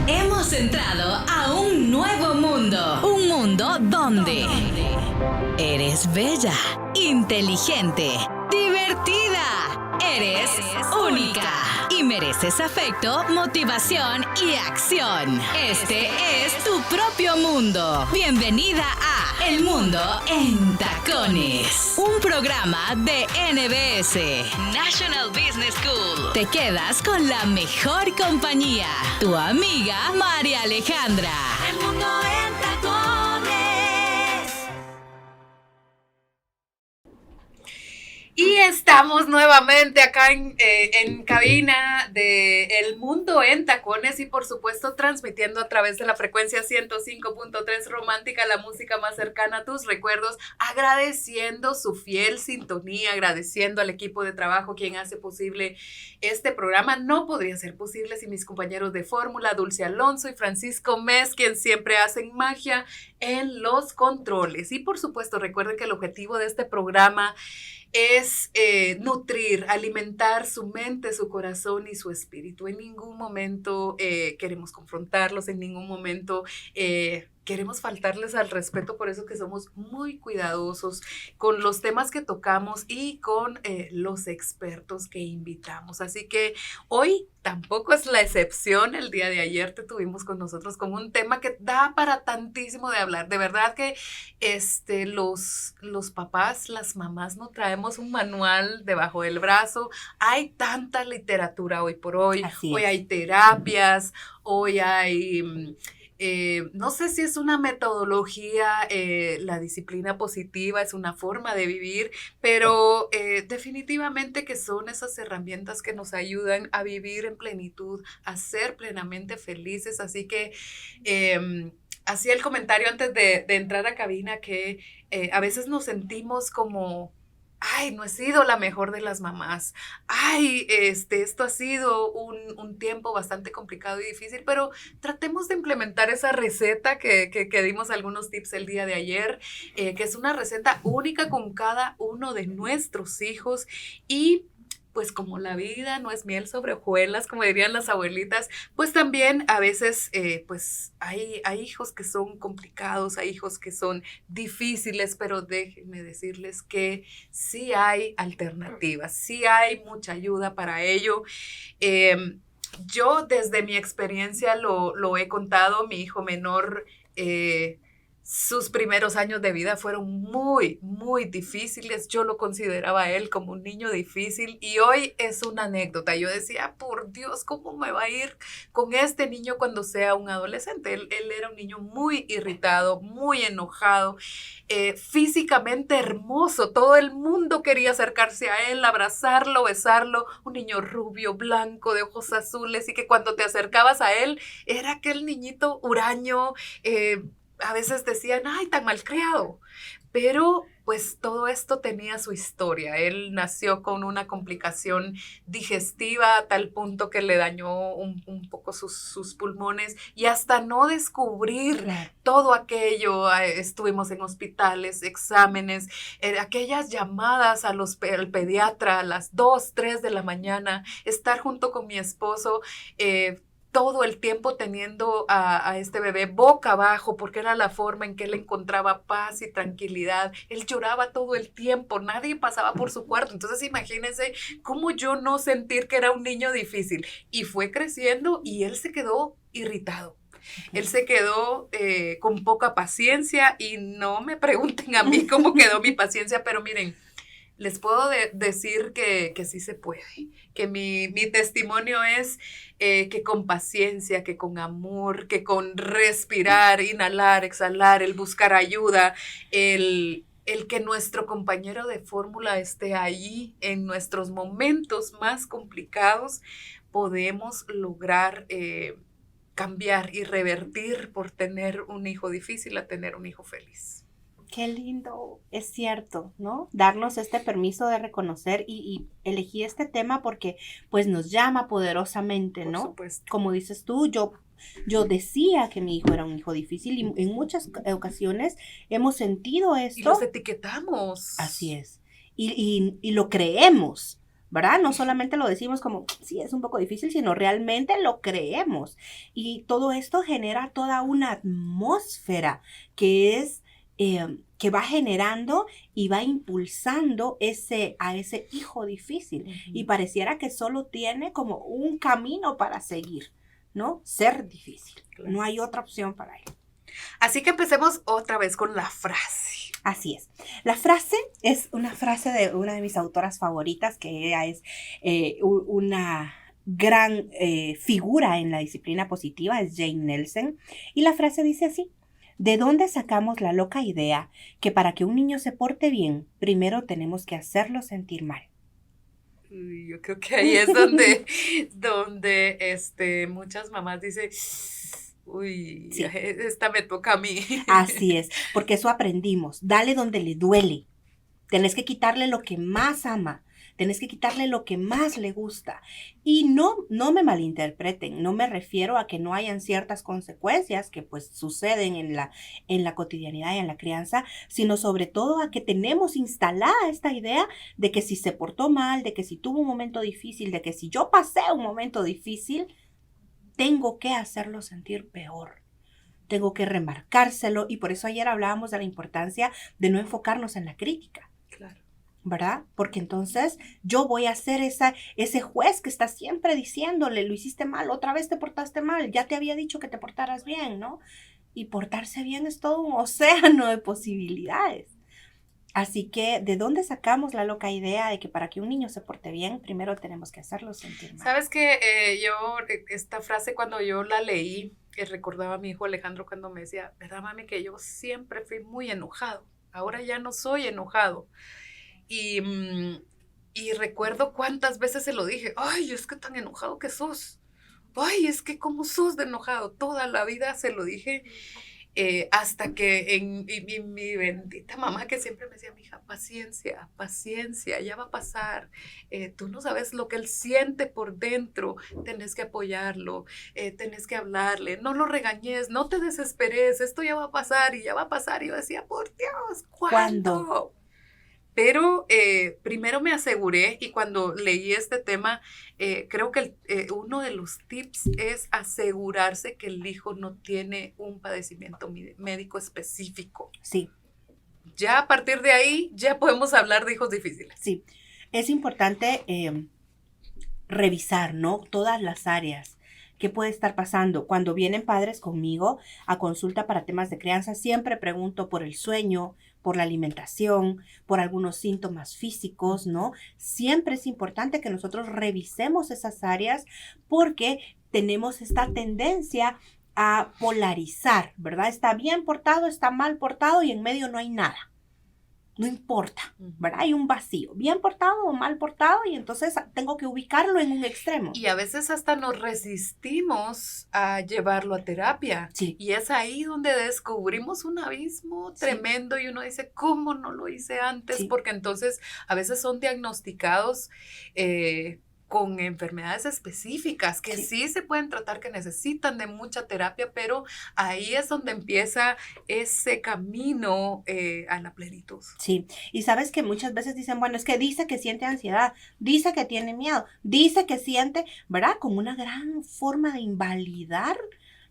Hemos entrado a un nuevo mundo. Un mundo donde eres bella, inteligente, divertida. Eres única y mereces afecto, motivación y acción. Este es tu propio mundo. Bienvenida a El Mundo en Tacones, un programa de NBS, National Business School. Te quedas con la mejor compañía, tu amiga María Alejandra. El Mundo en Tacones. Y estamos nuevamente acá en cabina de El Mundo en Tacones y por supuesto transmitiendo a través de la frecuencia 105.3 Romántica, la música más cercana a tus recuerdos, agradeciendo su fiel sintonía, agradeciendo al equipo de trabajo quien hace posible este programa. No podría ser posible sin mis compañeros de fórmula, Dulce Alonso y Francisco Mes, quien siempre hacen magia en los controles. Y por supuesto recuerden que el objetivo de este programa es nutrir, alimentar su mente, su corazón y su espíritu. En ningún momento queremos confrontarlos, en ningún momento queremos faltarles al respeto, por eso que somos muy cuidadosos con los temas que tocamos y con los expertos que invitamos. Así que hoy tampoco es la excepción. El día de ayer te tuvimos con nosotros con un tema que da para tantísimo de hablar. De verdad que los papás, las mamás no traemos un manual debajo del brazo. Hay tanta literatura hoy por hoy. Hoy hay terapias, hoy hay... no sé si es una metodología, la disciplina positiva es una forma de vivir, pero definitivamente que son esas herramientas que nos ayudan a vivir en plenitud, a ser plenamente felices. Así que hacía el comentario antes de entrar a cabina que a veces nos sentimos como... Ay, no he sido la mejor de las mamás. Ay, esto ha sido un tiempo bastante complicado y difícil, pero tratemos de implementar esa receta que dimos algunos tips el día de ayer, que es una receta única con cada uno de nuestros hijos. Y pues como la vida no es miel sobre hojuelas, como dirían las abuelitas, pues también a veces pues hay hijos que son complicados, hay hijos que son difíciles, pero déjenme decirles que sí hay alternativas, sí hay mucha ayuda para ello. Yo desde mi experiencia lo he contado, mi hijo menor... sus primeros años de vida fueron muy, muy difíciles. Yo lo consideraba a él como un niño difícil y hoy es una anécdota. Yo decía, por Dios, ¿cómo me va a ir con este niño cuando sea un adolescente? Él era un niño muy irritado, muy enojado, físicamente hermoso. Todo el mundo quería acercarse a él, abrazarlo, besarlo. Un niño rubio, blanco, de ojos azules y que cuando te acercabas a él era aquel niñito huraño, a veces decían, ay, tan malcriado, pero pues todo esto tenía su historia. Él nació con una complicación digestiva a tal punto que le dañó un poco sus pulmones y hasta no descubrir todo aquello, estuvimos en hospitales, exámenes, aquellas llamadas al pediatra a las 2, 3 de la mañana, estar junto con mi esposo, todo el tiempo teniendo a este bebé boca abajo, porque era la forma en que él encontraba paz y tranquilidad. Él lloraba todo el tiempo, nadie pasaba por su cuarto. Entonces imagínense cómo yo no sentir que era un niño difícil. Y fue creciendo y él se quedó irritado. Él se quedó con poca paciencia y no me pregunten a mí cómo quedó mi paciencia, pero miren, les puedo decir que sí se puede, que mi testimonio es que con paciencia, que con amor, que con respirar, inhalar, exhalar, el buscar ayuda, el que nuestro compañero de fórmula esté allí en nuestros momentos más complicados, podemos lograr cambiar y revertir por tener un hijo difícil a tener un hijo feliz. Qué lindo, es cierto, ¿no? Darnos este permiso de reconocer y elegí este tema porque pues nos llama poderosamente, ¿no? Por supuesto. Como dices tú, yo decía que mi hijo era un hijo difícil y en muchas ocasiones hemos sentido esto. Y los etiquetamos. Así es. Y lo creemos. ¿verdad? No solamente lo decimos como, sí, es un poco difícil, sino realmente lo creemos. Y todo esto genera toda una atmósfera que es, que va generando y va impulsando a ese hijo difícil. Y pareciera que solo tiene como un camino para seguir, ¿no? Ser difícil. Claro. No hay otra opción para él. Así que empecemos otra vez con la frase. Así es. La frase es una frase de una de mis autoras favoritas, que ella es una gran figura en la disciplina positiva, es Jane Nelson. Y la frase dice así: ¿de dónde sacamos la loca idea que para que un niño se porte bien, primero tenemos que hacerlo sentir mal? Yo creo que ahí es donde muchas mamás dicen, uy, sí, esta me toca a mí. Así es, porque eso aprendimos. Dale donde le duele. Tenés que quitarle lo que más ama. Tenés que quitarle lo que más le gusta. Y no me malinterpreten. No me refiero a que no hayan ciertas consecuencias que pues suceden en la cotidianidad y en la crianza, sino sobre todo a que tenemos instalada esta idea de que si se portó mal, de que si tuvo un momento difícil, de que si yo pasé un momento difícil, tengo que hacerlo sentir peor. Tengo que remarcárselo, y por eso ayer hablábamos de la importancia de no enfocarnos en la crítica. Claro. ¿Verdad? Porque entonces yo voy a ser ese juez que está siempre diciéndole, lo hiciste mal, otra vez te portaste mal, ya te había dicho que te portaras bien, ¿no? Y portarse bien es todo un océano de posibilidades. Así que, ¿de dónde sacamos la loca idea de que para que un niño se porte bien, primero tenemos que hacerlo sentir mal? Sabes que esta frase cuando yo la leí, recordaba a mi hijo Alejandro cuando me decía, ¿verdad, mami? Que yo siempre fui muy enojado. Ahora ya no soy enojado. Y recuerdo cuántas veces se lo dije, ay, es que tan enojado que sos. Ay, es que cómo sos de enojado. Toda la vida se lo dije. Hasta que mi bendita mamá, que siempre me decía, mija, paciencia, paciencia, ya va a pasar. Tú no sabes lo que él siente por dentro. Tenés que apoyarlo, tenés que hablarle, no lo regañes, no te desesperes, esto ya va a pasar y ya va a pasar. Y yo decía, por Dios, ¿cuándo? Pero primero me aseguré, y cuando leí este tema, creo que uno de los tips es asegurarse que el hijo no tiene un padecimiento médico específico. Sí. Ya a partir de ahí, ya podemos hablar de hijos difíciles. Sí, es importante revisar, ¿no? Todas las áreas. ¿Qué puede estar pasando? Cuando vienen padres conmigo a consulta para temas de crianza, siempre pregunto por el sueño, por la alimentación, por algunos síntomas físicos, ¿no? Siempre es importante que nosotros revisemos esas áreas, porque tenemos esta tendencia a polarizar, ¿verdad? Está bien portado, está mal portado, y en medio no hay nada. No importa, ¿verdad? Hay un vacío, bien portado o mal portado, y entonces tengo que ubicarlo en un extremo. Y a veces hasta nos resistimos a llevarlo a terapia. Sí. Y es ahí donde descubrimos un abismo tremendo, y uno dice, ¿cómo no lo hice antes? Sí. Porque entonces a veces son diagnosticados con enfermedades específicas que sí se pueden tratar, que necesitan de mucha terapia, pero ahí es donde empieza ese camino a la plenitud. Sí, y sabes que muchas veces dicen, bueno, es que dice que siente ansiedad, dice que tiene miedo, dice que siente, ¿verdad? Como una gran forma de invalidar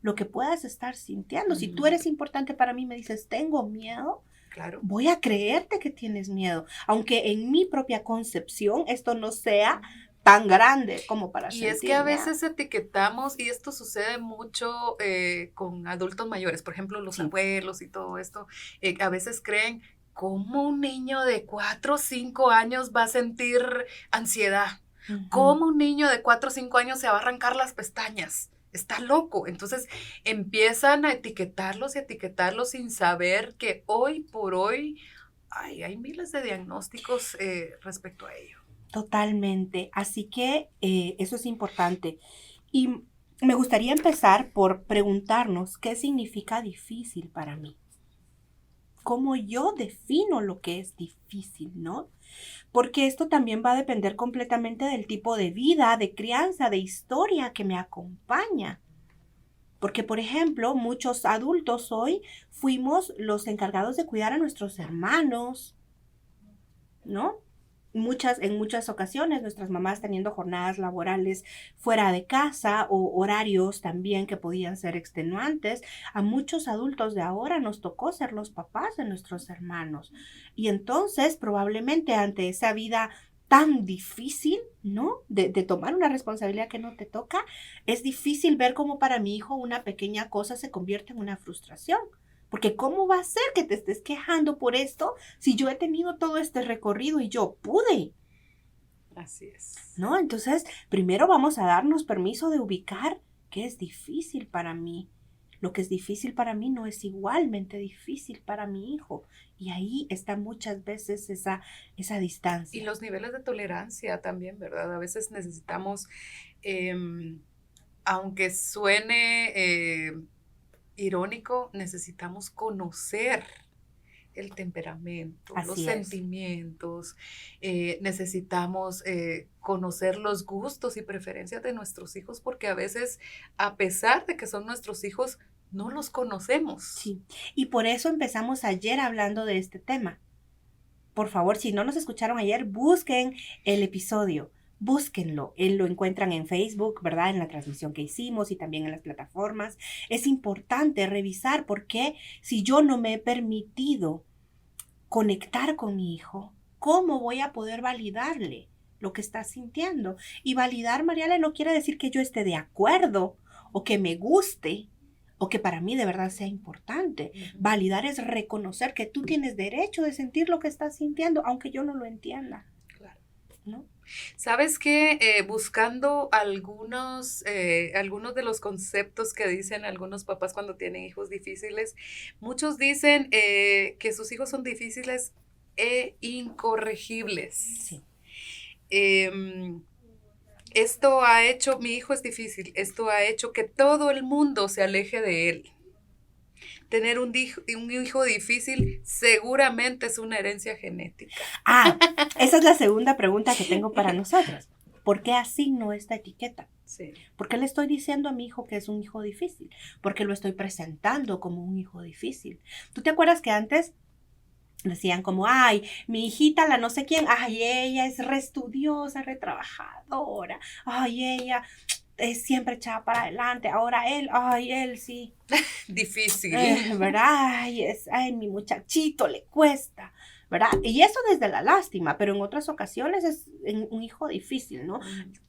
lo que puedas estar sintiendo. Si tú eres importante para mí, me dices, tengo miedo, claro, voy a creerte que tienes miedo, aunque en mi propia concepción esto no sea tan grande como para sentir. Y es que a veces etiquetamos, y esto sucede mucho con adultos mayores, por ejemplo, los abuelos y todo esto, a veces creen, ¿cómo un niño de 4 o 5 años va a sentir ansiedad? ¿Cómo un niño de 4 o 5 años se va a arrancar las pestañas? Está loco. Entonces empiezan a etiquetarlos y etiquetarlos sin saber que hoy por hoy hay miles de diagnósticos respecto a ello. Totalmente. Así que eso es importante. Y me gustaría empezar por preguntarnos qué significa difícil para mí. ¿Cómo yo defino lo que es difícil, no? Porque esto también va a depender completamente del tipo de vida, de crianza, de historia que me acompaña. Porque, por ejemplo, muchos adultos hoy fuimos los encargados de cuidar a nuestros hermanos, ¿no? en muchas ocasiones nuestras mamás teniendo jornadas laborales fuera de casa o horarios también que podían ser extenuantes, a muchos adultos de ahora nos tocó ser los papás de nuestros hermanos. Y entonces probablemente ante esa vida tan difícil, ¿no? De tomar una responsabilidad que no te toca, es difícil ver cómo para mi hijo una pequeña cosa se convierte en una frustración. Porque ¿cómo va a ser que te estés quejando por esto si yo he tenido todo este recorrido y yo pude? Así es. ¿No? Entonces, primero vamos a darnos permiso de ubicar qué es difícil para mí. Lo que es difícil para mí no es igualmente difícil para mi hijo. Y ahí está muchas veces esa distancia. Y los niveles de tolerancia también, ¿verdad? A veces necesitamos, aunque suene irónico, necesitamos conocer el temperamento, los sentimientos, necesitamos conocer los gustos y preferencias de nuestros hijos, porque a veces, a pesar de que son nuestros hijos, no los conocemos. Sí, y por eso empezamos ayer hablando de este tema. Por favor, si no nos escucharon ayer, busquen el episodio. Búsquenlo, lo encuentran en Facebook, ¿verdad? En la transmisión que hicimos y también en las plataformas. Es importante revisar porque si yo no me he permitido conectar con mi hijo, ¿cómo voy a poder validarle lo que está sintiendo? Y validar, Mariale, no quiere decir que yo esté de acuerdo o que me guste o que para mí de verdad sea importante. Uh-huh. Validar es reconocer que tú tienes derecho de sentir lo que estás sintiendo, aunque yo no lo entienda. Claro. ¿No? ¿Sabes qué? Buscando algunos de los conceptos que dicen algunos papás cuando tienen hijos difíciles, muchos dicen que sus hijos son difíciles e incorregibles. Sí. Esto ha hecho, mi hijo es difícil, esto ha hecho que todo el mundo se aleje de él. Tener un hijo difícil seguramente es una herencia genética. Esa es la segunda pregunta que tengo para nosotros. ¿Por qué asigno esta etiqueta? Sí. ¿Por qué le estoy diciendo a mi hijo que es un hijo difícil? Porque lo estoy presentando como un hijo difícil. ¿Tú te acuerdas que antes decían como, ay, mi hijita, la no sé quién, ay, ella es re estudiosa, re trabajadora, ay, ella es siempre echada para adelante, ahora él sí. Difícil. ¿Verdad? Ay, mi muchachito le cuesta, ¿verdad? Y eso desde la lástima, pero en otras ocasiones es un hijo difícil, ¿no?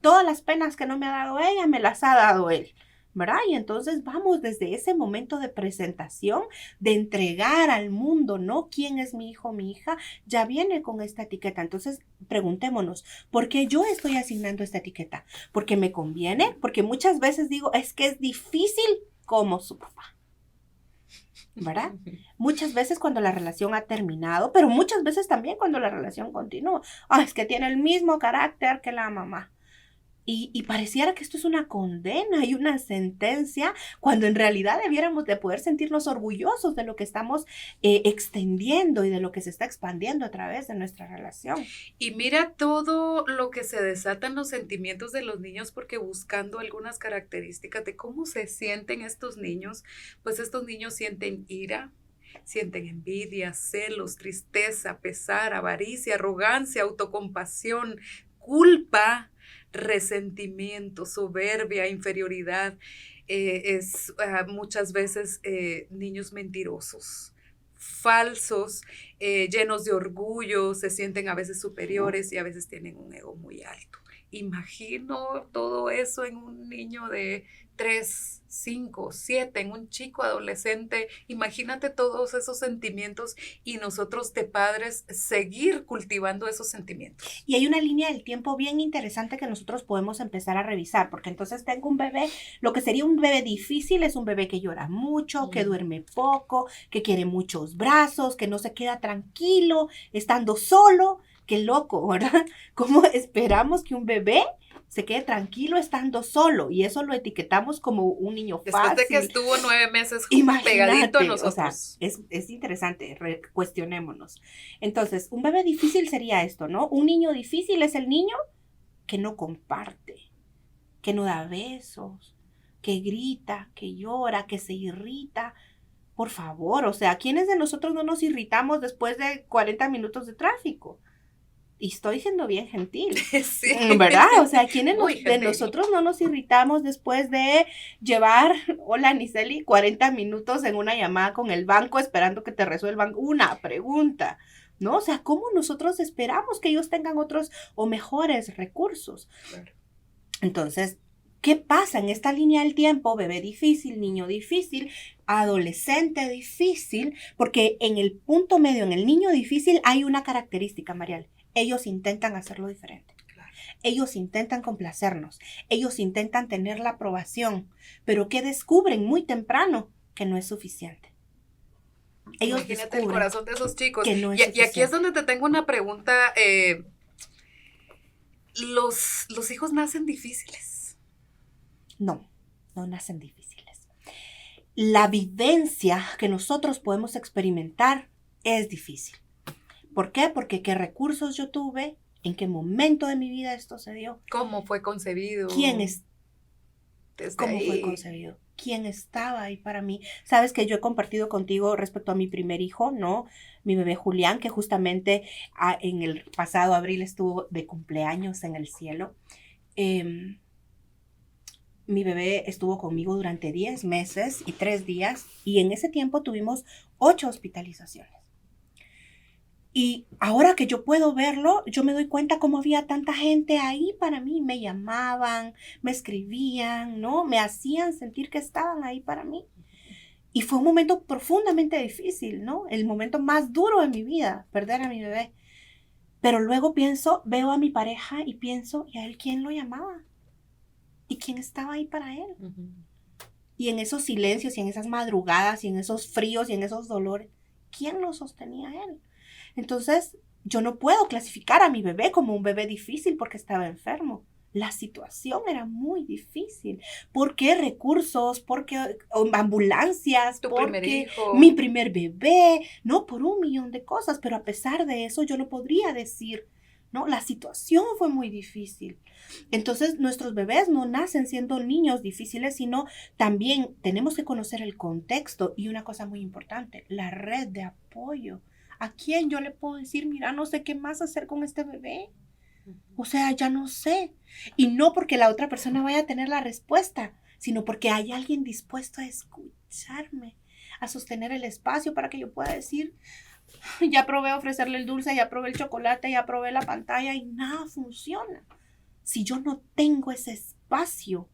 Todas las penas que no me ha dado ella, me las ha dado él, ¿verdad? Y entonces vamos desde ese momento de presentación, de entregar al mundo, ¿no? ¿Quién es mi hijo, mi hija? Ya viene con esta etiqueta. Entonces, preguntémonos, ¿por qué yo estoy asignando esta etiqueta? ¿Porque me conviene? Porque muchas veces digo, es que es difícil como su papá, ¿verdad? Muchas veces cuando la relación ha terminado, pero muchas veces también cuando la relación continúa. Es que tiene el mismo carácter que la mamá. Y pareciera que esto es una condena y una sentencia, cuando en realidad debiéramos de poder sentirnos orgullosos de lo que estamos extendiendo y de lo que se está expandiendo a través de nuestra relación. Y mira todo lo que se desatan los sentimientos de los niños, porque buscando algunas características de cómo se sienten estos niños, pues estos niños sienten ira, sienten envidia, celos, tristeza, pesar, avaricia, arrogancia, autocompasión, culpa, resentimiento, soberbia, inferioridad. Muchas veces niños mentirosos, falsos, llenos de orgullo, se sienten a veces superiores y a veces tienen un ego muy alto. Imagino todo eso en un niño de 3, 5, 7, en un chico adolescente. Imagínate todos esos sentimientos y nosotros de padres seguir cultivando esos sentimientos. Y hay una línea del tiempo bien interesante que nosotros podemos empezar a revisar, porque entonces tengo un bebé, lo que sería un bebé difícil es un bebé que llora mucho, que duerme poco, que quiere muchos brazos, que no se queda tranquilo estando solo. Qué loco, ¿verdad? ¿Cómo esperamos que un bebé se quede tranquilo estando solo? Y eso lo etiquetamos como un niño fácil. Después de que estuvo 9 meses pegadito a nosotros. O sea, es interesante, cuestionémonos. Entonces, un bebé difícil sería esto, ¿no? Un niño difícil es el niño que no comparte, que no da besos, que grita, que llora, que se irrita. Por favor, o sea, ¿quiénes de nosotros no nos irritamos después de 40 minutos de tráfico? Y estoy siendo bien gentil, Sí. ¿verdad? O sea, ¿quiénes Muy de gentil. nosotros no nos irritamos después de llevar, hola Niseli, 40 minutos en una llamada con el banco esperando que te resuelvan una pregunta, ¿no? O sea, ¿cómo nosotros esperamos que ellos tengan otros o mejores recursos? Claro. Entonces, ¿qué pasa en esta línea del tiempo? Bebé difícil, niño difícil, adolescente difícil, porque en el punto medio, en el niño difícil, hay una característica, Marial. Ellos intentan hacerlo diferente. Claro. Ellos intentan complacernos. Ellos intentan tener la aprobación, pero que descubren muy temprano que no es suficiente. Ellos Imagínate el corazón de esos chicos. que no es y aquí suficiente. es donde te tengo una pregunta. ¿Los hijos nacen difíciles? No nacen difíciles. La vivencia que nosotros podemos experimentar es difícil. ¿Por qué? Porque qué recursos yo tuve, en qué momento de mi vida esto se dio. ¿Cómo fue concebido? ¿Cómo fue concebido? ¿Quién estaba ahí para mí? Sabes que yo he compartido contigo respecto a mi primer hijo, ¿no? Mi bebé Julián, que justamente en el pasado abril estuvo de cumpleaños en el cielo. Mi bebé estuvo conmigo durante 10 meses y 3 días, y en ese tiempo tuvimos 8 hospitalizaciones. Y ahora que yo puedo verlo, yo me doy cuenta cómo había tanta gente ahí para mí. Me llamaban, me escribían, ¿no? Me hacían sentir que estaban ahí para mí. Y fue un momento profundamente difícil, ¿no? El momento más duro de mi vida, perder a mi bebé. Pero luego veo a mi pareja y pienso, ¿y a él quién lo llamaba? ¿Y quién estaba ahí para él? Uh-huh. Y en esos silencios, y en esas madrugadas, y en esos fríos, y en esos dolores, ¿quién lo sostenía a él? Entonces, yo no puedo clasificar a mi bebé como un bebé difícil porque estaba enfermo. La situación era muy difícil. ¿Por qué recursos? ¿Por qué ambulancias? Porque mi primer bebé, no, por 1,000,000 de cosas. Pero a pesar de eso, yo no podría decir, ¿no? La situación fue muy difícil. Entonces, nuestros bebés no nacen siendo niños difíciles, sino también tenemos que conocer el contexto y una cosa muy importante, la red de apoyo. ¿A quién yo le puedo decir, mira, no sé qué más hacer con este bebé? O sea, ya no sé. Y no porque la otra persona vaya a tener la respuesta, sino porque hay alguien dispuesto a escucharme, a sostener el espacio para que yo pueda decir, ya probé ofrecerle el dulce, ya probé el chocolate, ya probé la pantalla y nada funciona. Si yo no tengo ese espacio,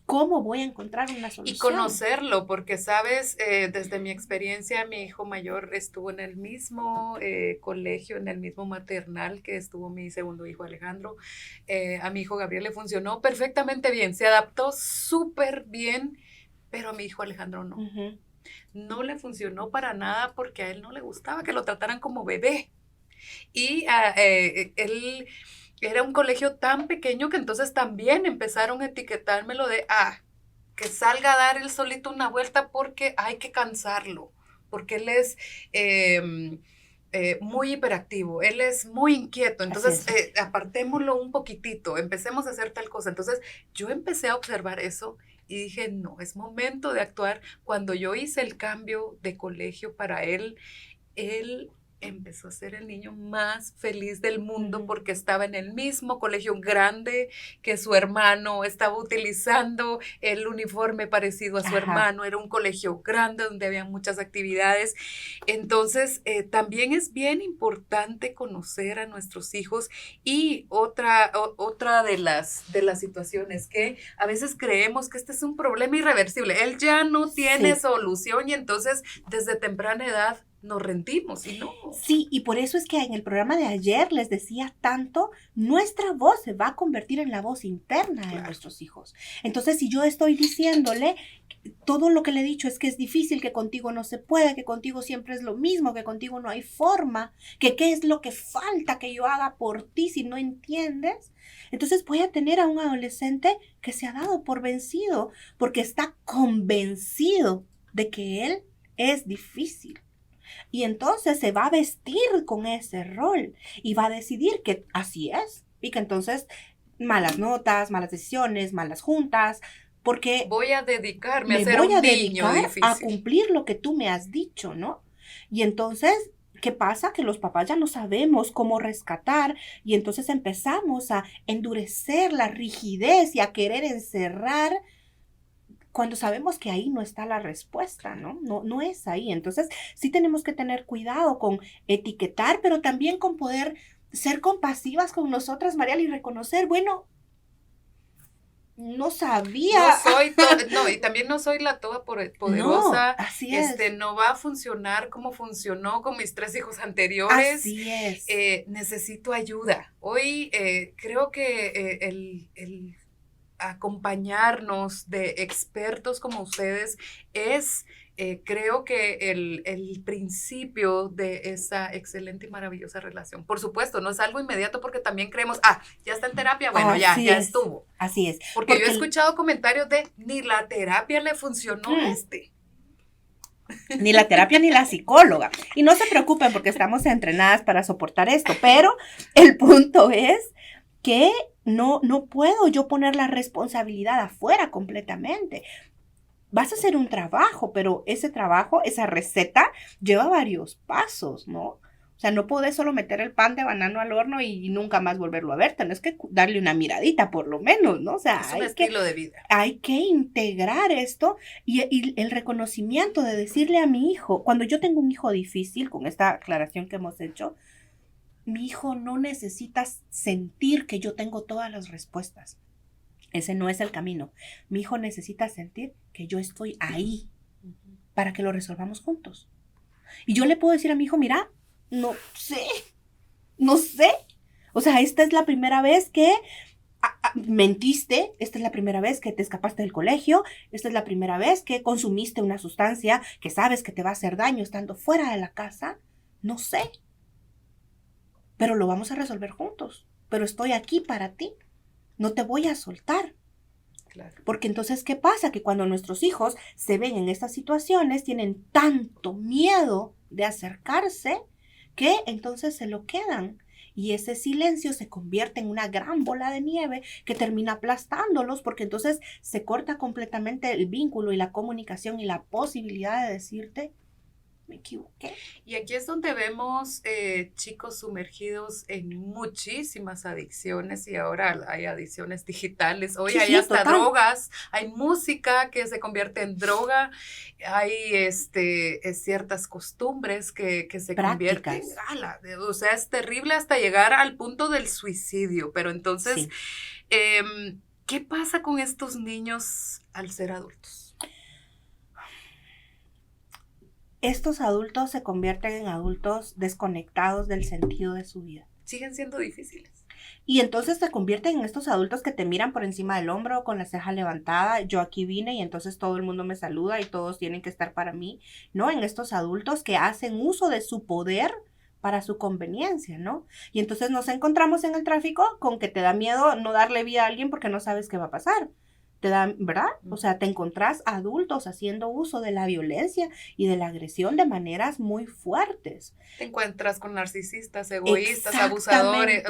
¿cómo voy a encontrar una solución? Y conocerlo, porque sabes, desde mi experiencia, mi hijo mayor estuvo en el mismo colegio, en el mismo maternal que estuvo mi segundo hijo Alejandro. A mi hijo Gabriel le funcionó perfectamente bien, se adaptó súper bien, pero a mi hijo Alejandro no. Uh-huh. No le funcionó para nada porque a él no le gustaba que lo trataran como bebé. Y él... Era un colegio tan pequeño que entonces también empezaron a etiquetármelo de, que salga a dar él solito una vuelta porque hay que cansarlo, porque él es muy hiperactivo, él es muy inquieto, entonces apartémoslo un poquitito, empecemos a hacer tal cosa. Entonces yo empecé a observar eso y dije, no, es momento de actuar. Cuando yo hice el cambio de colegio para él empezó a ser el niño más feliz del mundo porque estaba en el mismo colegio grande que su hermano, estaba utilizando el uniforme parecido a su hermano, era un colegio grande donde había muchas actividades. Entonces, también es bien importante conocer a nuestros hijos. Y otra de las situaciones que a veces creemos que este es un problema irreversible, él ya no tiene solución y entonces desde temprana edad nos rendimos y no. Sí, y por eso es que en el programa de ayer les decía tanto, nuestra voz se va a convertir en la voz interna de nuestros hijos. Entonces, si yo estoy diciéndole, todo lo que le he dicho es que es difícil, que contigo no se puede, que contigo siempre es lo mismo, que contigo no hay forma, que qué es lo que falta que yo haga por ti si no entiendes, entonces voy a tener a un adolescente que se ha dado por vencido, porque está convencido de que él es difícil. Y entonces se va a vestir con ese rol y va a decidir que así es. Y que entonces malas notas, malas decisiones, malas juntas, porque voy a dedicarme a ser un niño difícil. A cumplir lo que tú me has dicho, ¿no? Y entonces ¿Qué pasa? Que los papás ya no sabemos cómo rescatar y entonces empezamos a endurecer la rigidez y a querer encerrar cuando sabemos que ahí no está la respuesta, ¿no? No es ahí. Entonces sí tenemos que tener cuidado con etiquetar, pero también con poder ser compasivas con nosotras, Marial, y reconocer, bueno, no sabía. Y también no soy la toda poderosa. No, así es. No va a funcionar como funcionó con mis 3 hijos anteriores. Así es. Necesito ayuda. Hoy creo que el acompañarnos de expertos como ustedes es, creo que el principio de esa excelente y maravillosa relación. Por supuesto, no es algo inmediato porque también creemos, ya está en terapia, bueno, ya estuvo. Así es. Porque yo he escuchado comentarios de, ni la terapia le funcionó a este. Ni la terapia ni la psicóloga. Y no se preocupen porque estamos entrenadas para soportar esto, pero el punto es que no puedo yo poner la responsabilidad afuera completamente. Vas a hacer un trabajo, pero ese trabajo, esa receta, lleva varios pasos, ¿no? O sea, no podés solo meter el pan de banano al horno y nunca más volverlo a ver. Tenés que darle una miradita, por lo menos, ¿no? O sea, es un estilo de vida. Hay que integrar esto y el reconocimiento de decirle a mi hijo, cuando yo tengo un hijo difícil, con esta aclaración que hemos hecho, mi hijo no necesita sentir que yo tengo todas las respuestas. Ese no es el camino. Mi hijo necesita sentir que yo estoy ahí para que lo resolvamos juntos. Y yo le puedo decir a mi hijo, mira, no sé. O sea, esta es la primera vez que mentiste, esta es la primera vez que te escapaste del colegio, esta es la primera vez que consumiste una sustancia que sabes que te va a hacer daño estando fuera de la casa. No sé. Pero lo vamos a resolver juntos. Pero estoy aquí para ti. No te voy a soltar. Claro. Porque entonces, ¿qué pasa? Que cuando nuestros hijos se ven en estas situaciones, tienen tanto miedo de acercarse que entonces se lo quedan. Y ese silencio se convierte en una gran bola de nieve que termina aplastándolos porque entonces se corta completamente el vínculo y la comunicación y la posibilidad de decirte, me equivoqué. Y aquí es donde vemos chicos sumergidos en muchísimas adicciones y ahora hay adicciones digitales. Hoy hay hasta drogas, hay música que se convierte en droga, hay ciertas costumbres que se convierten. O sea, es terrible hasta llegar al punto del suicidio. Pero entonces, ¿qué pasa con estos niños al ser adultos? Estos adultos se convierten en adultos desconectados del sentido de su vida. Siguen siendo difíciles. Y entonces se convierten en estos adultos que te miran por encima del hombro con la ceja levantada. Yo aquí vine y entonces todo el mundo me saluda y todos tienen que estar para mí, ¿no? En estos adultos que hacen uso de su poder para su conveniencia, ¿no? Y entonces nos encontramos en el tráfico con que te da miedo no darle vida a alguien porque no sabes qué va a pasar. Te da, ¿verdad? O sea, te encontrás adultos haciendo uso de la violencia y de la agresión de maneras muy fuertes. Te encuentras con narcisistas, egoístas, abusadores.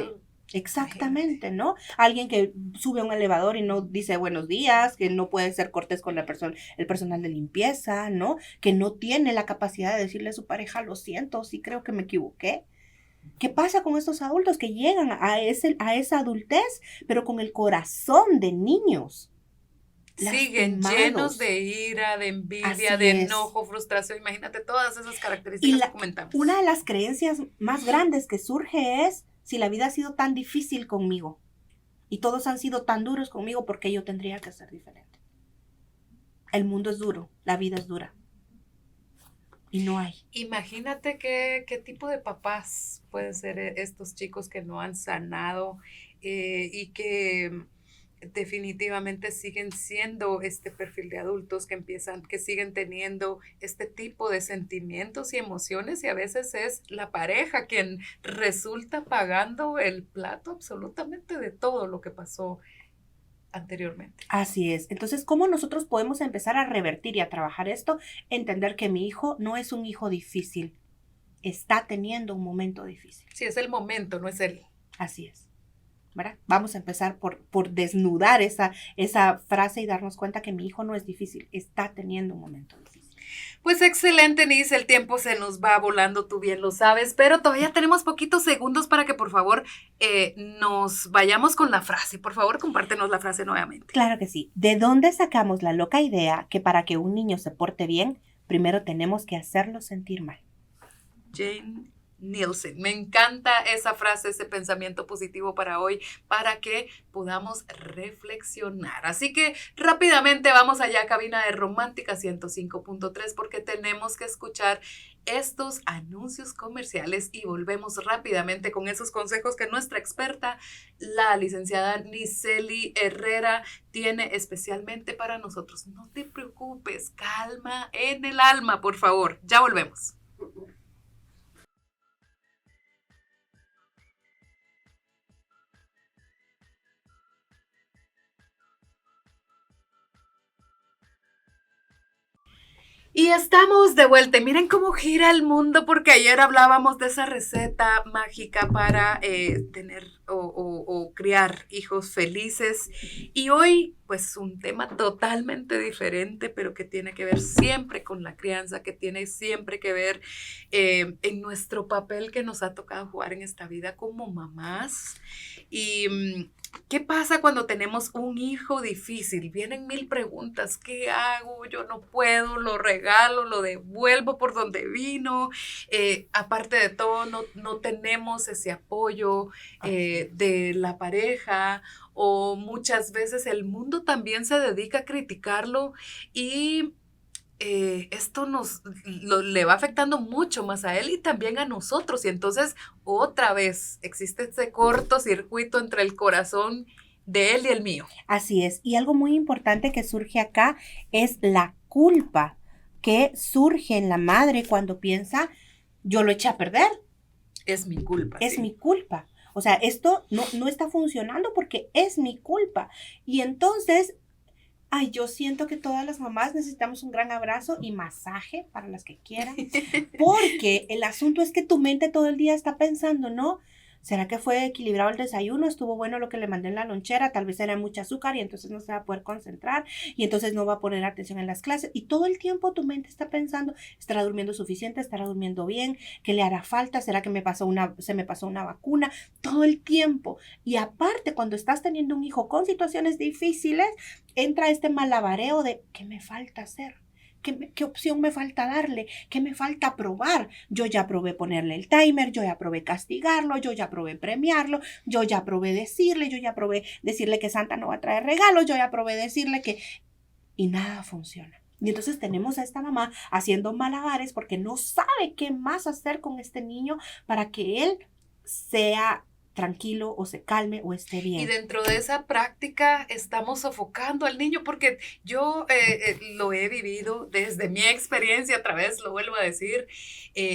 Exactamente, ¿no? Alguien que sube a un elevador y no dice buenos días, que no puede ser cortés con el personal de limpieza, ¿no? Que no tiene la capacidad de decirle a su pareja, lo siento, sí creo que me equivoqué. ¿Qué pasa con estos adultos que llegan a esa adultez, pero con el corazón de niños? Siguen llenos de ira, de envidia, de enojo, frustración. Imagínate todas esas características que comentamos. Una de las creencias más grandes que surge es, si la vida ha sido tan difícil conmigo y todos han sido tan duros conmigo, ¿por qué yo tendría que ser diferente? El mundo es duro, la vida es dura. Y no hay. Imagínate qué tipo de papás pueden ser estos chicos que no han sanado y que definitivamente siguen siendo este perfil de adultos que siguen teniendo este tipo de sentimientos y emociones, y a veces es la pareja quien resulta pagando el plato absolutamente de todo lo que pasó anteriormente. Así es. Entonces, ¿cómo nosotros podemos empezar a revertir y a trabajar esto? Entender que mi hijo no es un hijo difícil, está teniendo un momento difícil. Sí, es el momento, no es él. Así es. ¿Verdad? Vamos a empezar por desnudar esa frase y darnos cuenta que mi hijo no es difícil, está teniendo un momento difícil. Pues excelente, Nis, el tiempo se nos va volando, tú bien lo sabes, pero todavía tenemos poquitos segundos para que por favor nos vayamos con la frase. Por favor, compártenos la frase nuevamente. Claro que sí. ¿De dónde sacamos la loca idea que para que un niño se porte bien, primero tenemos que hacerlo sentir mal? Jane Nielsen. Me encanta esa frase, ese pensamiento positivo para hoy, para que podamos reflexionar. Así que rápidamente vamos allá a cabina de Romántica 105.3 porque tenemos que escuchar estos anuncios comerciales y volvemos rápidamente con esos consejos que nuestra experta, la licenciada Nicely Herrera, tiene especialmente para nosotros. No te preocupes, calma en el alma, por favor. Ya volvemos. Y estamos de vuelta. Y miren cómo gira el mundo, porque ayer hablábamos de esa receta mágica para tener o criar hijos felices. Y hoy, pues, un tema totalmente diferente, pero que tiene que ver siempre con la crianza, que tiene siempre que ver en nuestro papel que nos ha tocado jugar en esta vida como mamás. Y ¿qué pasa cuando tenemos un hijo difícil? Vienen mil preguntas. ¿Qué hago? Yo no puedo, lo regalo, lo devuelvo por donde vino. Aparte de todo, no tenemos ese apoyo de la pareja, o muchas veces el mundo también se dedica a criticarlo y esto le va afectando mucho más a él y también a nosotros. Y entonces, otra vez, existe ese cortocircuito entre el corazón de él y el mío. Así es. Y algo muy importante que surge acá es la culpa que surge en la madre cuando piensa, yo lo eché a perder. Es mi culpa. Es sí. mi culpa. O sea, esto no está funcionando porque es mi culpa. Y entonces, yo siento que todas las mamás necesitamos un gran abrazo y masaje para las que quieran. Porque el asunto es que tu mente todo el día está pensando, ¿no? ¿Será que fue equilibrado el desayuno? ¿Estuvo bueno lo que le mandé en la lonchera? Tal vez era mucho azúcar y entonces no se va a poder concentrar y entonces no va a poner atención en las clases. Y todo el tiempo tu mente está pensando, ¿estará durmiendo suficiente? ¿Estará durmiendo bien? ¿Qué le hará falta? ¿Será que se me pasó una vacuna? Todo el tiempo. Y aparte, cuando estás teniendo un hijo con situaciones difíciles, entra este malabareo de ¿qué me falta hacer? ¿Qué opción me falta darle? ¿Qué me falta probar? Yo ya probé ponerle el timer, yo ya probé castigarlo, yo ya probé premiarlo, yo ya probé decirle que Santa no va a traer regalos, yo ya probé decirle que... Y nada funciona. Y entonces tenemos a esta mamá haciendo malabares porque no sabe qué más hacer con este niño para que él sea tranquilo o se calme o esté bien. Y dentro de esa práctica estamos sofocando al niño, porque yo lo he vivido desde mi experiencia, otra vez lo vuelvo a decir,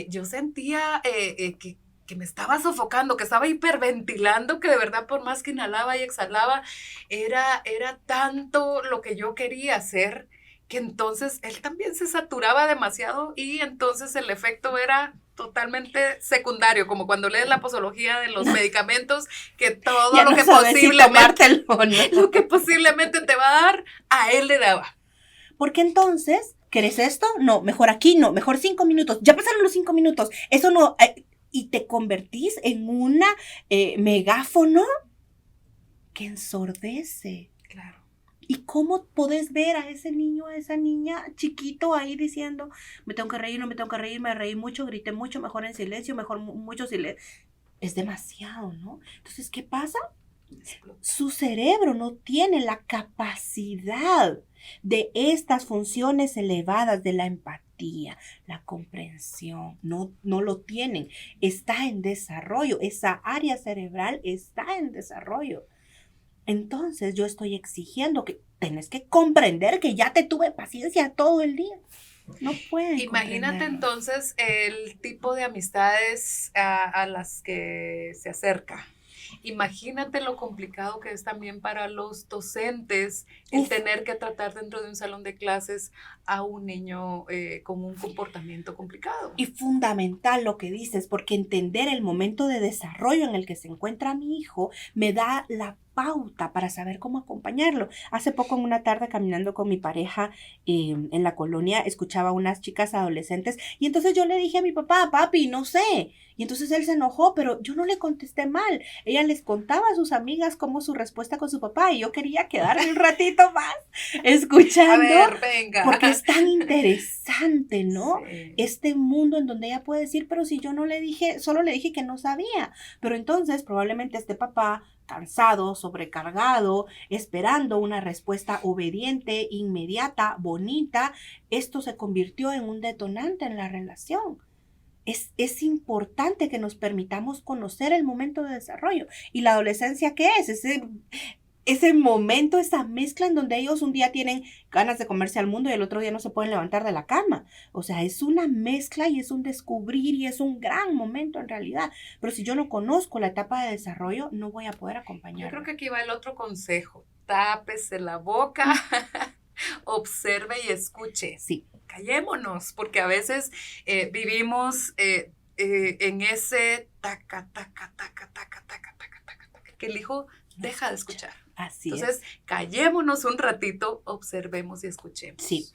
yo sentía que me estaba sofocando, que estaba hiperventilando, que de verdad por más que inhalaba y exhalaba, era tanto lo que yo quería hacer, que entonces él también se saturaba demasiado y entonces el efecto era totalmente secundario, como cuando lees la posología de los medicamentos, que todo ya lo no que sabes posiblemente si tomártelo, ¿no? lo que posiblemente te va a dar, a él le daba. Porque entonces, ¿querés esto? No, mejor aquí, no, mejor 5 minutos. Ya pasaron los 5 minutos. Eso no, y te convertís en una megáfono que ensordece. Claro. ¿Y cómo podés ver a ese niño, a esa niña chiquito ahí diciendo, me tengo que reír, no me tengo que reír, me reí mucho, grité mucho, mejor en silencio, mejor mucho silencio? Es demasiado, ¿no? Entonces, ¿qué pasa? Su cerebro no tiene la capacidad de estas funciones elevadas de la empatía, la comprensión, no lo tienen. Está en desarrollo, esa área cerebral está en desarrollo. Entonces yo estoy exigiendo que tenés que comprender que ya te tuve paciencia todo el día. No pueden. Imagínate entonces el tipo de amistades a las que se acerca. Imagínate lo complicado que es también para los docentes el tener que tratar dentro de un salón de clases a un niño con un comportamiento complicado. Y fundamental lo que dices, porque entender el momento de desarrollo en el que se encuentra mi hijo me da la pauta para saber cómo acompañarlo. Hace poco en una tarde caminando con mi pareja en la colonia, escuchaba a unas chicas adolescentes y entonces yo le dije a mi papá, papi, no sé. Y entonces él se enojó, pero yo no le contesté mal. Ella les contaba a sus amigas cómo su respuesta con su papá y yo quería quedarme un ratito más escuchando. A ver, venga. Porque es tan interesante, ¿no? Sí. Este mundo en donde ella puede decir, pero si yo no le dije, solo le dije que no sabía. Pero entonces probablemente este papá cansado, sobrecargado, esperando una respuesta obediente, inmediata, bonita, esto se convirtió en un detonante en la relación. Es importante que nos permitamos conocer el momento de desarrollo. ¿Y la adolescencia qué es? Ese momento, esa mezcla en donde ellos un día tienen ganas de comerse al mundo y el otro día no se pueden levantar de la cama. O sea, es una mezcla y es un descubrir y es un gran momento en realidad. Pero si yo no conozco la etapa de desarrollo, no voy a poder acompañarlo. Yo creo que aquí va el otro consejo. Tápese la boca, observe y escuche. Sí. Callémonos, porque a veces vivimos en ese taca, que el hijo deja de escuchar. Así entonces, callémonos un ratito, observemos y escuchemos. Sí.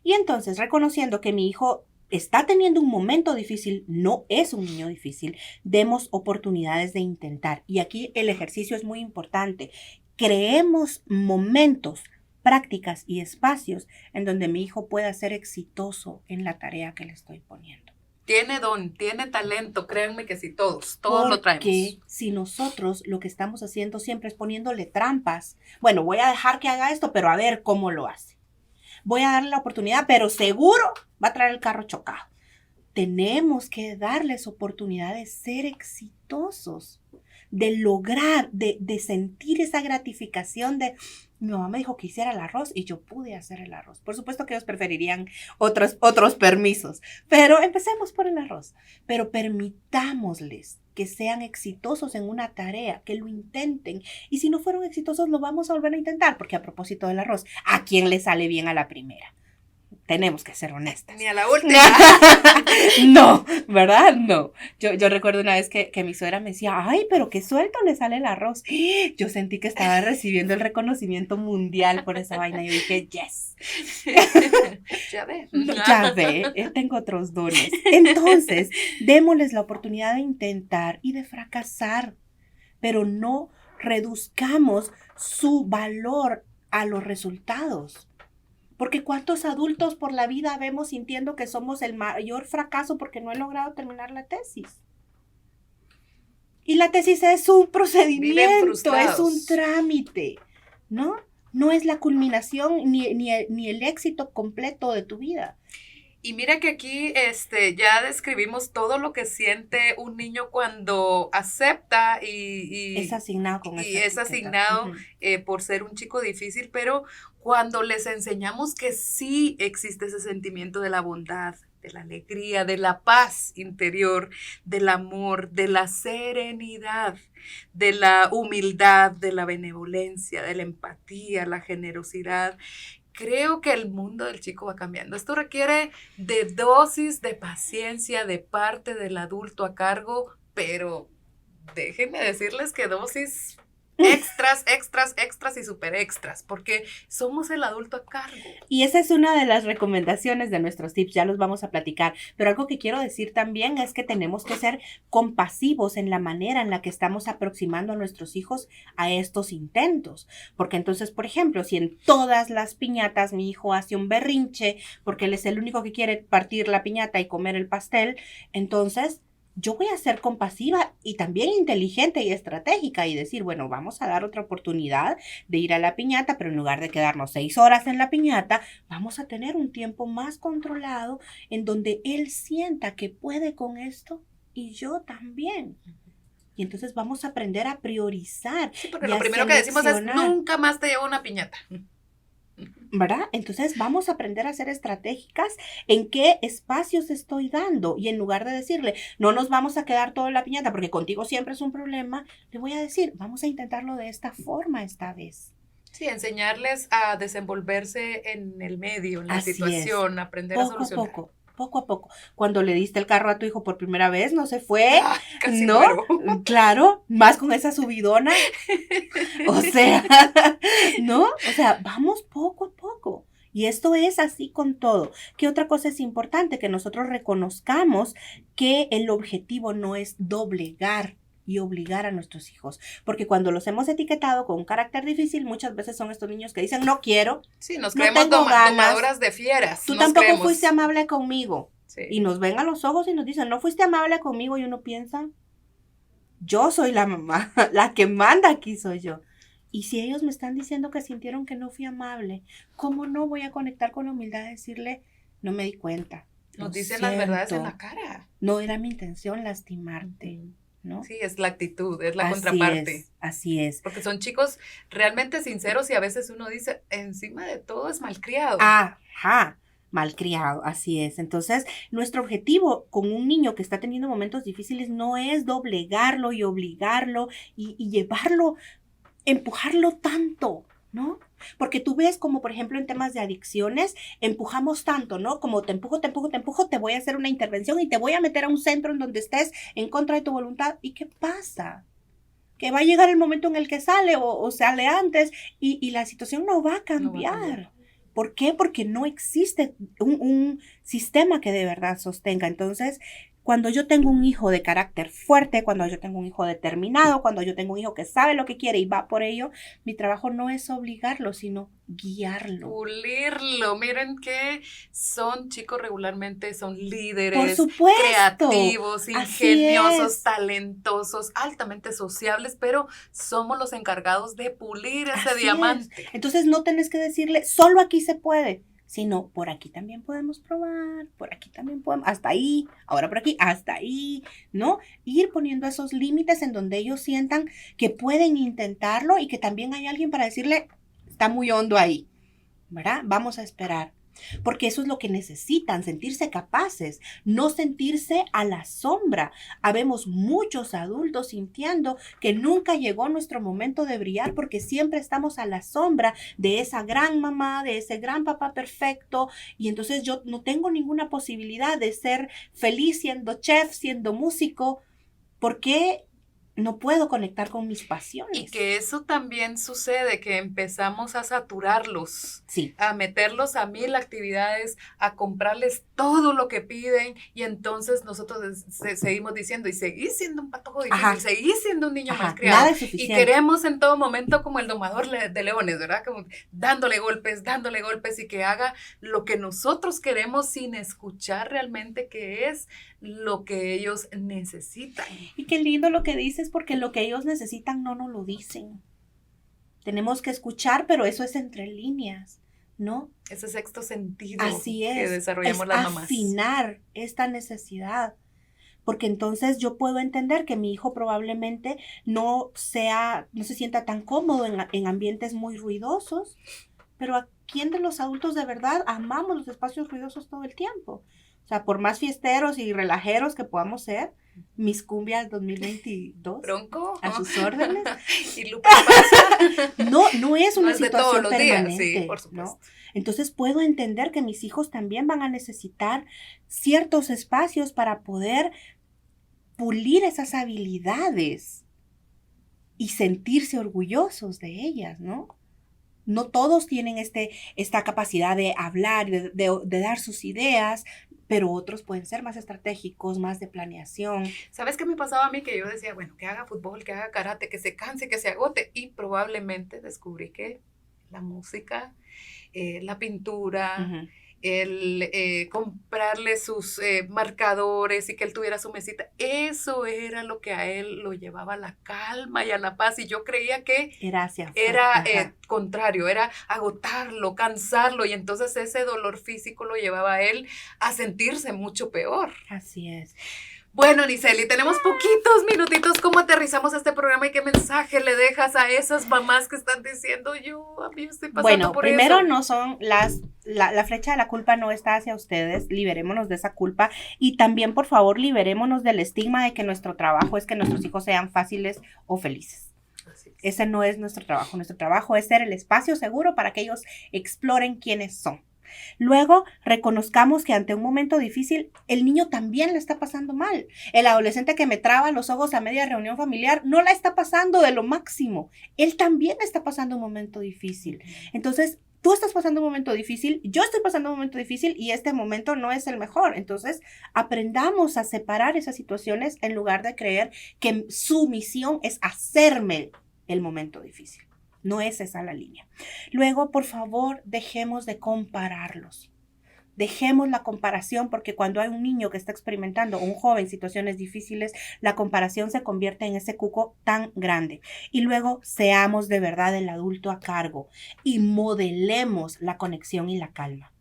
Y entonces, reconociendo que mi hijo está teniendo un momento difícil, no es un niño difícil, demos oportunidades de intentar. Y aquí el ejercicio es muy importante. Creemos momentos, prácticas y espacios en donde mi hijo pueda ser exitoso en la tarea que le estoy poniendo. Tiene don, tiene talento, créanme que sí, todos lo traemos. Porque si nosotros lo que estamos haciendo siempre es poniéndole trampas, bueno, voy a dejar que haga esto, pero a ver cómo lo hace. Voy a darle la oportunidad, pero seguro va a traer el carro chocado. Tenemos que darles oportunidad de ser exitosos, de lograr, de sentir esa gratificación de mi mamá me dijo que hiciera el arroz y yo pude hacer el arroz. Por supuesto que ellos preferirían otros permisos, pero empecemos por el arroz. Pero permitámosles que sean exitosos en una tarea, que lo intenten. Y si no fueron exitosos, lo vamos a volver a intentar, porque a propósito del arroz, ¿a quién le sale bien a la primera? Tenemos que ser honestas. Ni a la última. No, ¿verdad? No. Yo recuerdo una vez que mi suegra me decía, ay, pero qué suelto le sale el arroz. Yo sentí que estaba recibiendo el reconocimiento mundial por esa vaina. Yo dije, yes. Ya ve. Ya ve, tengo otros dones. Entonces, démosles la oportunidad de intentar y de fracasar, pero no reduzcamos su valor a los resultados. Porque ¿cuántos adultos por la vida vemos sintiendo que somos el mayor fracaso porque no he logrado terminar la tesis? Y la tesis es un procedimiento, es un trámite, ¿no? No es la culminación ni el éxito completo de tu vida. Y mira que aquí ya describimos todo lo que siente un niño cuando acepta y es asignado con y es asignado por ser un chico difícil, pero cuando les enseñamos que sí existe ese sentimiento de la bondad, de la alegría, de la paz interior, del amor, de la serenidad, de la humildad, de la benevolencia, de la empatía, la generosidad, creo que el mundo del chico va cambiando. Esto requiere de dosis de paciencia de parte del adulto a cargo, pero déjenme decirles que dosis extras y super extras, porque somos el adulto a cargo. Y esa es una de las recomendaciones de nuestros tips, ya los vamos a platicar, pero algo que quiero decir también es que tenemos que ser compasivos en la manera en la que estamos aproximando a nuestros hijos a estos intentos, porque entonces, por ejemplo, si en todas las piñatas mi hijo hace un berrinche porque él es el único que quiere partir la piñata y comer el pastel, entonces yo voy a ser compasiva y también inteligente y estratégica y decir, bueno, vamos a dar otra oportunidad de ir a la piñata, pero en lugar de quedarnos 6 horas en la piñata, vamos a tener un tiempo más controlado en donde él sienta que puede con esto y yo también. Y entonces vamos a aprender a priorizar. Sí, porque lo primero que decimos es, nunca más te llevo una piñata. ¿Verdad? Entonces vamos a aprender a ser estratégicas en qué espacios estoy dando y en lugar de decirle, no nos vamos a quedar toda la piñata porque contigo siempre es un problema, le voy a decir, vamos a intentarlo de esta forma esta vez. Sí, enseñarles a desenvolverse en el medio, en la Así situación, es. aprender a Poco a solucionar. poco a poco. Cuando le diste el carro a tu hijo por primera vez, no se fue, ¡Ah! Casi ¿no? muero. Claro, más con esa subidona. O sea, ¿no? O sea, vamos poco a poco. Y esto es así con todo. ¿Qué otra cosa es importante? Que nosotros reconozcamos que el objetivo no es doblegar y obligar a nuestros hijos. Porque cuando los hemos etiquetado con un carácter difícil, muchas veces son estos niños que dicen, no quiero, Sí, nos no creemos tengo ganas, domadoras de fieras. tú nos tampoco creemos. fuiste amable conmigo. Sí. Y nos ven a los ojos y nos dicen, no fuiste amable conmigo. Y uno piensa, yo soy la mamá, la que manda aquí soy yo. Y si ellos me están diciendo que sintieron que no fui amable, ¿cómo no voy a conectar con la humildad de decirle, no me di cuenta? Nos dicen las verdades en la siento, cara. no era mi intención lastimarte, ¿no? Sí, es la actitud, es la contraparte. Así es. Porque son chicos realmente sinceros y a veces uno dice, encima de todo es malcriado. Ajá, malcriado, así es. Entonces, nuestro objetivo con un niño que está teniendo momentos difíciles no es doblegarlo y obligarlo y llevarlo, empujarlo tanto, ¿no? Porque tú ves como, por ejemplo, en temas de adicciones, empujamos tanto, ¿no? Como te empujo, te voy a hacer una intervención y te voy a meter a un centro en donde estés en contra de tu voluntad. ¿Y qué pasa? Que va a llegar el momento en el que sale o sale antes y la situación no va a cambiar. No va a cambiar. ¿Por qué? Porque no existe un sistema que de verdad sostenga. Entonces, cuando yo tengo un hijo de carácter fuerte, cuando yo tengo un hijo determinado, cuando yo tengo un hijo que sabe lo que quiere y va por ello, mi trabajo no es obligarlo, sino guiarlo. Pulirlo. Miren que son chicos regularmente, son líderes, Por supuesto, creativos, así ingeniosos, es. talentosos, altamente sociables, pero somos los encargados de pulir ese Así diamante. es. Entonces no tenés que decirle, solo aquí se puede, sino por aquí también podemos probar, por aquí también podemos, hasta ahí, ahora por aquí, hasta ahí, ¿no? Ir poniendo esos límites en donde ellos sientan que pueden intentarlo y que también hay alguien para decirle, está muy hondo ahí, ¿verdad? Vamos a esperar. Porque eso es lo que necesitan, sentirse capaces, no sentirse a la sombra. Habemos muchos adultos sintiendo que nunca llegó nuestro momento de brillar porque siempre estamos a la sombra de esa gran mamá, de ese gran papá perfecto y entonces yo no tengo ninguna posibilidad de ser feliz siendo chef, siendo músico. ¿Por qué no puedo conectar con mis pasiones? Y que eso también sucede, que empezamos a saturarlos, sí, a meterlos a 1000 actividades, a comprarles todo lo que piden y entonces nosotros seguimos diciendo y seguís siendo un patojo difícil, Ajá, seguís siendo un niño ajá, malcriado. nada es Y suficiente. queremos en todo momento como el domador de leones, ¿verdad? Como dándole golpes y que haga lo que nosotros queremos sin escuchar realmente qué es lo que ellos necesitan. Y qué lindo lo que dices, porque lo que ellos necesitan no nos lo dicen. Tenemos que escuchar, pero eso es entre líneas, ¿no? Ese sexto sentido Así que es desarrollamos las mamás. afinar esta necesidad. Porque entonces yo puedo entender que mi hijo probablemente no se sienta tan cómodo en ambientes muy ruidosos, pero ¿a quién de los adultos de verdad amamos los espacios ruidosos todo el tiempo? O sea, por más fiesteros y relajeros que podamos ser, mis cumbias 2022, Bronco. a sus órdenes. Y Lupe pasa. No es una No es de situación todos los días, permanente, sí, por supuesto. ¿no? Entonces puedo entender que mis hijos también van a necesitar ciertos espacios para poder pulir esas habilidades y sentirse orgullosos de ellas, ¿no? No todos tienen esta capacidad de hablar, de dar sus ideas, pero otros pueden ser más estratégicos, más de planeación. ¿Sabes qué me pasaba a mí? Que yo decía, bueno, que haga fútbol, que haga karate, que se canse, que se agote. Y probablemente descubrí que la música, la pintura, Uh-huh. el comprarle sus marcadores y que él tuviera su mesita, eso era lo que a él lo llevaba a la calma y a la paz. Y yo creía que era contrario, era agotarlo, cansarlo, y entonces ese dolor físico lo llevaba a él a sentirse mucho peor. Así es. Bueno, Niceli, tenemos poquitos minutitos. ¿Cómo aterrizamos este programa y qué mensaje le dejas a esas mamás que están diciendo, a mí estoy pasando por eso? Bueno, primero no son la flecha de la culpa no está hacia ustedes, liberémonos de esa culpa y también, por favor, liberémonos del estigma de que nuestro trabajo es que nuestros hijos sean fáciles o felices. Ese no es nuestro trabajo. Nuestro trabajo es ser el espacio seguro para que ellos exploren quiénes son. Luego, reconozcamos que ante un momento difícil, el niño también la está pasando mal. El adolescente que me traba los ojos a media reunión familiar no la está pasando de lo máximo. Él también está pasando un momento difícil. Entonces, tú estás pasando un momento difícil, yo estoy pasando un momento difícil y este momento no es el mejor. Entonces, aprendamos a separar esas situaciones en lugar de creer que su misión es hacerme el momento difícil. No es esa la línea. Luego, por favor, dejemos de compararlos. Dejemos la comparación, porque cuando hay un niño que está experimentando, un joven, situaciones difíciles, la comparación se convierte en ese cuco tan grande. Y luego, seamos de verdad el adulto a cargo y modelemos la conexión y la calma.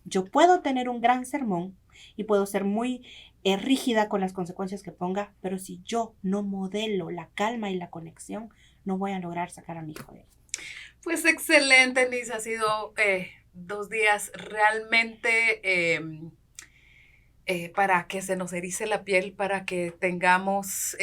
Yo puedo tener un gran sermón y puedo ser muy rígida con las consecuencias que ponga, pero si yo no modelo la calma y la conexión, no voy a lograr sacar a mi hijo de ahí. Pues excelente, Nice. Ha sido 2 días realmente para que se nos erice la piel, para que tengamos,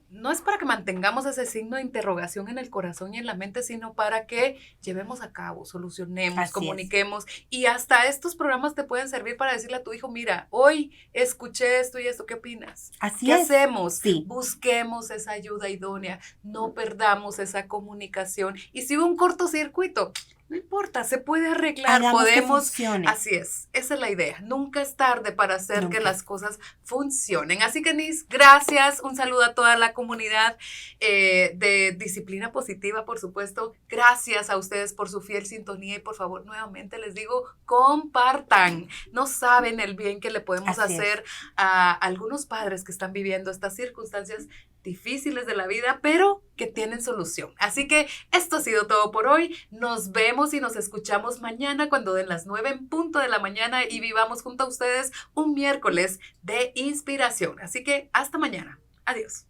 no es para que mantengamos ese signo de interrogación en el corazón y en la mente, sino para que llevemos a cabo, solucionemos, Así comuniquemos. Y hasta estos programas te pueden servir para decirle a tu hijo, mira, hoy escuché esto y esto, ¿qué opinas? Así ¿Qué es. hacemos? Sí. Busquemos esa ayuda idónea, no perdamos esa comunicación. Y si hubo un cortocircuito, no importa, se puede arreglar, Hagamos que podemos. funcione. Así es, esa es la idea. Nunca es tarde para hacer Nunca. que las cosas funcionen. Así que, Nis, gracias. Un saludo a toda la comunidad de Disciplina Positiva, por supuesto. Gracias a ustedes por su fiel sintonía y por favor, nuevamente les digo, compartan. No saben el bien que le podemos Así hacer a algunos padres que están viviendo estas circunstancias difíciles de la vida, pero que tienen solución. Así que esto ha sido todo por hoy. Nos vemos y nos escuchamos mañana cuando den las 9 en punto de la mañana y vivamos junto a ustedes un miércoles de inspiración. Así que hasta mañana. Adiós.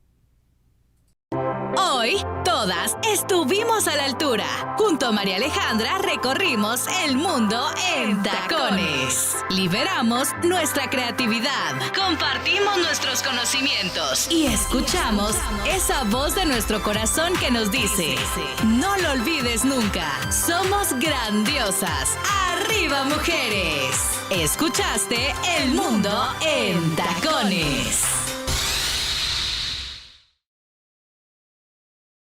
Hoy, todas estuvimos a la altura. Junto a María Alejandra recorrimos el mundo en tacones. Liberamos nuestra creatividad. Compartimos nuestros conocimientos. Y escuchamos esa voz de nuestro corazón que nos dice: no lo olvides nunca. Somos grandiosas. ¡Arriba, mujeres! Escuchaste El Mundo en Tacones.